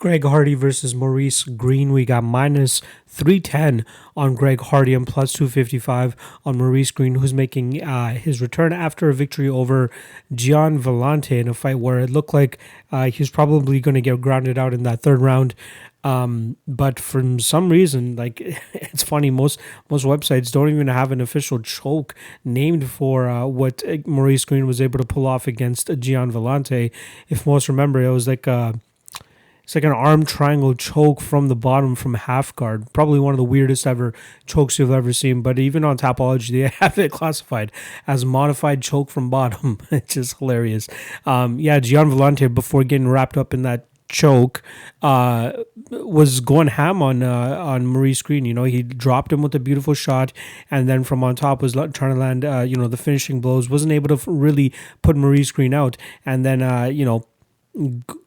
Greg Hardy versus Maurice Greene. We got minus 310 on Greg Hardy and plus 255 on Maurice Greene, who's making his return after a victory over Gian Vellante in a fight where it looked like he was probably going to get grounded out in that third round. But for some reason, like it's funny, most websites don't even have an official choke named for what Maurice Greene was able to pull off against Gian Vellante. If most remember, it was like it's like an arm triangle choke from the bottom from half guard. Probably one of the weirdest ever chokes you've ever seen. But even on Tapology, they have it classified as modified choke from bottom. It's just hilarious. Gian Vellante, before getting wrapped up in that choke, was going ham on Maurice Greene. You know, he dropped him with a beautiful shot, and then from on top was trying to land the finishing blows. Wasn't able to really put Maurice Greene out, and then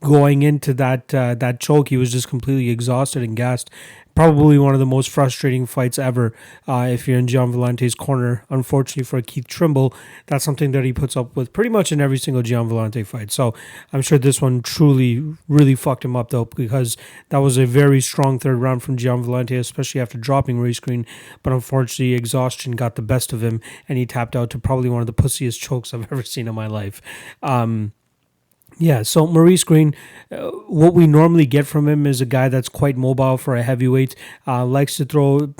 going into that choke, he was just completely exhausted and gassed. Probably one of the most frustrating fights ever if you're in Gian Vellante's corner. Unfortunately for Keith Trimble, that's something that he puts up with pretty much in every single Gian Vellante fight. So I'm sure this one truly, really fucked him up, though, because that was a very strong third round from Gian Vellante, especially after dropping Maurice Greene. But unfortunately, exhaustion got the best of him, and he tapped out to probably one of the pussiest chokes I've ever seen in my life. So Maurice Greene, what we normally get from him is a guy that's quite mobile for a heavyweight, likes to throw,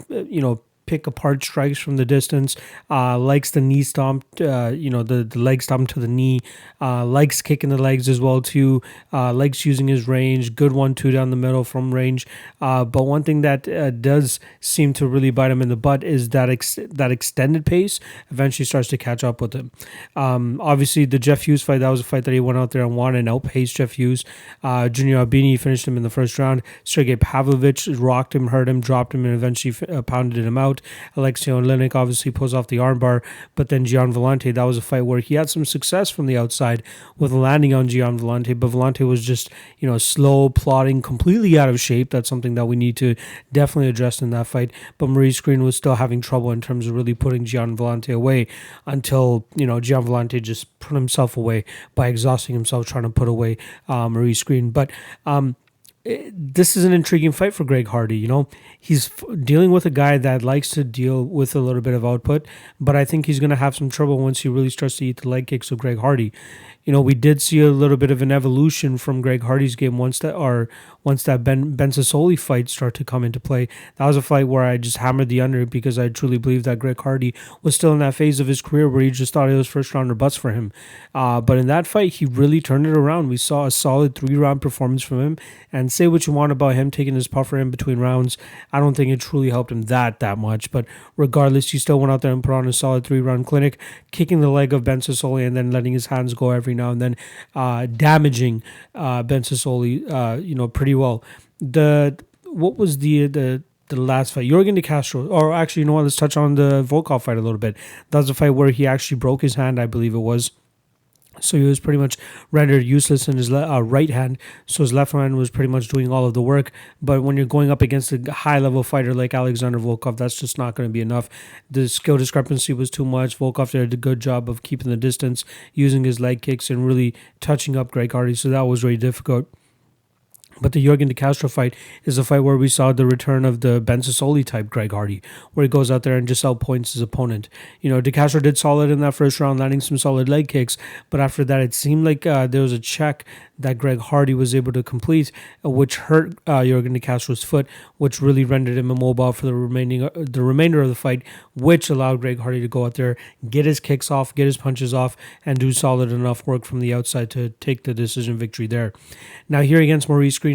pick apart strikes from the distance, likes the knee stomp, the leg stomp to the knee, likes kicking the legs as well too, likes using his range, good 1-2 down the middle from range. But one thing that does seem to really bite him in the butt is that that extended pace eventually starts to catch up with him. Obviously, the Jeff Hughes fight, that was a fight that he went out there and won and outpaced Jeff Hughes. Junior Albini finished him in the first round. Sergey Pavlovich rocked him, hurt him, dropped him, and eventually pounded him out. Alexei Oleinik obviously pulls off the armbar, but then Gian Vellante, that was a fight where he had some success from the outside with landing on Gian Vellante, but Vellante was just, slow, plodding, completely out of shape. That's something that we need to definitely address in that fight. But Maurice Greene was still having trouble in terms of really putting Gian Vellante away until, Gian Vellante just put himself away by exhausting himself trying to put away Maurice Greene. But this is an intriguing fight for Greg Hardy. He's dealing with a guy that likes to deal with a little bit of output, but I think he's going to have some trouble once he really starts to eat the leg kicks of Greg Hardy. We did see a little bit of an evolution from Greg Hardy's game once that Ben Sassoli fight started to come into play. That was a fight where I just hammered the under because I truly believe that Greg Hardy was still in that phase of his career where he just thought it was first rounder bust for him. But in that fight, he really turned it around. We saw a solid 3-round performance from him. And say what you want about him taking his puffer in between rounds, I don't think it truly helped him that much. But regardless, he still went out there and put on a solid 3-round clinic, kicking the leg of Ben Sassoli and then letting his hands go every now and then, damaging Ben Sassoli, pretty well. What was the last fight? Yorgan De Castro, or actually, let's touch on the Volkov fight a little bit. That was a fight where he actually broke his hand, I believe it was. So he was pretty much rendered useless in his right hand. So his left hand was pretty much doing all of the work. But when you're going up against a high-level fighter like Alexander Volkov, that's just not going to be enough. The skill discrepancy was too much. Volkov did a good job of keeping the distance, using his leg kicks, and really touching up Greg Hardy. So that was really difficult. But the Yorgan De Castro fight is a fight where we saw the return of the Ben Sassoli type Greg Hardy, where he goes out there and just outpoints his opponent. De Castro did solid in that first round, landing some solid leg kicks, but after that it seemed like there was a check that Greg Hardy was able to complete, which hurt Yorgan De Castro's foot, which really rendered him immobile for the remainder of the fight, which allowed Greg Hardy to go out there, get his kicks off, get his punches off, and do solid enough work from the outside to take the decision victory there. Now here against Maurice Greene,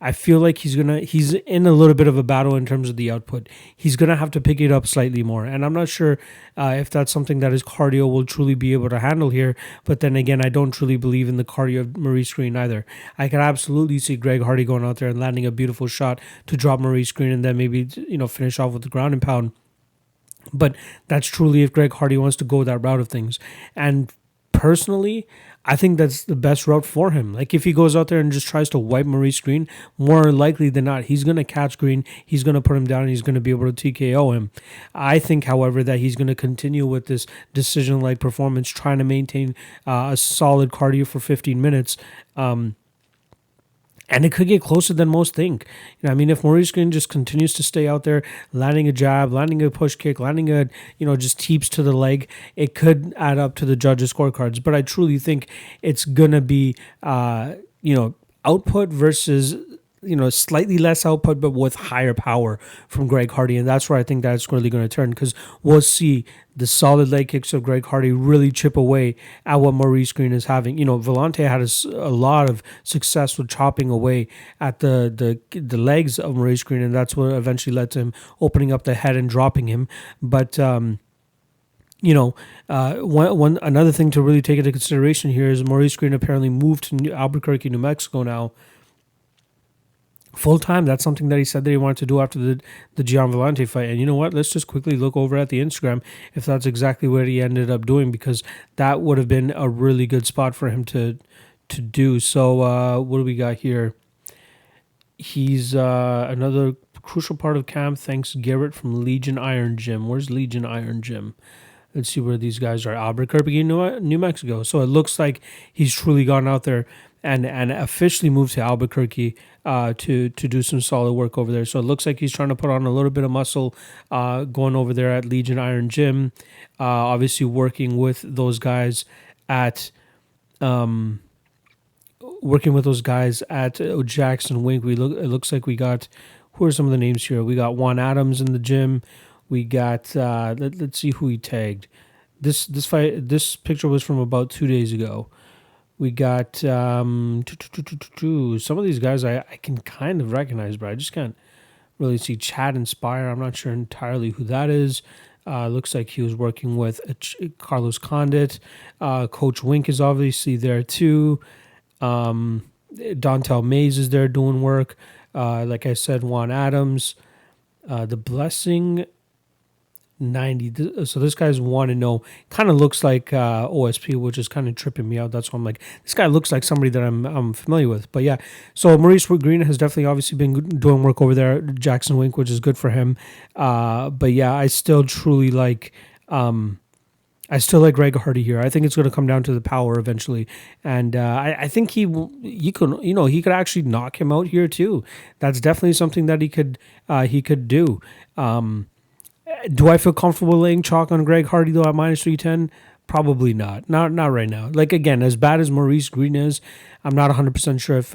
I feel like he's in a little bit of a battle in terms of the output. He's gonna have to pick it up slightly more, and I'm not sure if that's something that his cardio will truly be able to handle here. But then again, I don't truly believe in the cardio of Maurice Greene either. I can absolutely see Greg Hardy going out there and landing a beautiful shot to drop Maurice Greene and then maybe finish off with the ground and pound. But that's truly if Greg Hardy wants to go that route of things. And personally, I think that's the best route for him. Like if he goes out there and just tries to wipe Maurice Greene, more likely than not, he's going to catch Greene, he's going to put him down, and he's going to be able to TKO him. I think, however, that he's going to continue with this decision-like performance, trying to maintain a solid cardio for 15 minutes. And it could get closer than most think. If Maurice Greene just continues to stay out there, landing a jab, landing a push kick, landing a, just teeps to the leg, it could add up to the judges' scorecards. But I truly think it's going to be, output versus, slightly less output, but with higher power from Greg Hardy. And that's where I think that's really going to turn, because we'll see the solid leg kicks of Greg Hardy really chip away at what Maurice Greene is having. Vellante had a lot of success with chopping away at the legs of Maurice Greene, and that's what eventually led to him opening up the head and dropping him. But, one another thing to really take into consideration here is Maurice Greene apparently moved to Albuquerque, New Mexico now, full time. That's something that he said that he wanted to do after the Gian Vellante fight. And you know what? Let's just quickly look over at the Instagram if that's exactly what he ended up doing, because that would have been a really good spot for him to do. So what do we got here? He's another crucial part of camp. Thanks, Garrett from Legion Iron Gym. Where's Legion Iron Gym? Let's see where these guys are. Albuquerque, New Mexico. So it looks like he's truly gone out there and officially moved to Albuquerque to do some solid work over there. So it looks like he's trying to put on a little bit of muscle going over there at Legion Iron Gym. Obviously working with those guys at Jackson Wink. It looks like we got, who are some of the names here? We got Juan Adams in the gym. We got let's see who he tagged. This picture was from about 2 days ago. We got some of these guys I can kind of recognize, but I just can't really see. Chad Inspire, I'm not sure entirely who that is. Looks like he was working with Carlos Condit. Coach Wink is obviously there too. Dontel Mays is there doing work. Like I said, Juan Adams. The Blessing 90. So this guy's 1-0. Kind of looks like OSP, which is kind of tripping me out. That's why I'm like, this guy looks like somebody that I'm familiar with. But yeah, so Maurice Greene has definitely obviously been doing work over there at Jackson Wink, which is good for him. But yeah, I still truly like Greg Hardy here. I think it's going to come down to the power eventually, and I think he could actually knock him out here too. That's definitely something that he could do. Do I feel comfortable laying chalk on Greg Hardy though at minus 310? Probably not. Not right now. Like, again, as bad as Maurice Greene is, I'm not 100% sure if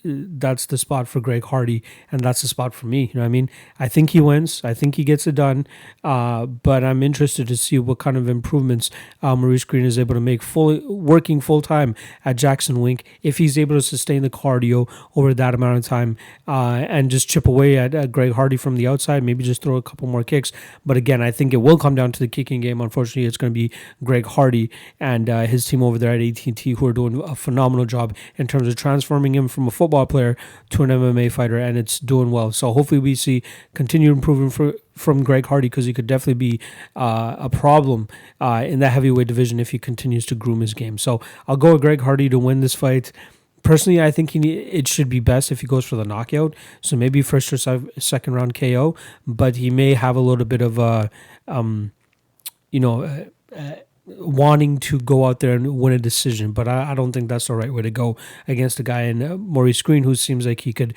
that's the spot for Greg Hardy, and that's the spot for me. You know what I mean? I think he wins. I think he gets it done. But I'm interested to see what kind of improvements Maurice Greene is able to make working full time at Jackson Wink, if he's able to sustain the cardio over that amount of time and just chip away at Greg Hardy from the outside, maybe just throw a couple more kicks. But again, I think it will come down to the kicking game. Unfortunately, it's going to be Greg Hardy and his team over there at AT&T, who are doing a phenomenal job in terms of transforming him from a football player to an MMA fighter, and it's doing well. So hopefully we see continued improvement from Greg Hardy, because he could definitely be a problem in that heavyweight division if he continues to groom his game. So I'll go with Greg Hardy to win this fight. Personally, I think it should be best if he goes for the knockout. So maybe first or second round KO, but he may have a little bit of wanting to go out there and win a decision, but I don't think that's the right way to go against a guy in Maurice Greene, who seems like he could,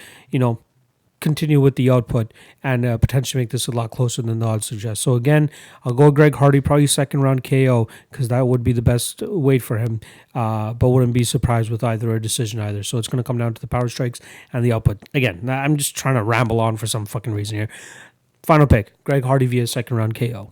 continue with the output and potentially make this a lot closer than the odds suggest. So again, I'll go Greg Hardy, probably second round KO, because that would be the best weight for him, but wouldn't be surprised with either a decision either. So it's going to come down to the power strikes and the output. Again, I'm just trying to ramble on for some fucking reason here. Final pick, Greg Hardy via second round KO.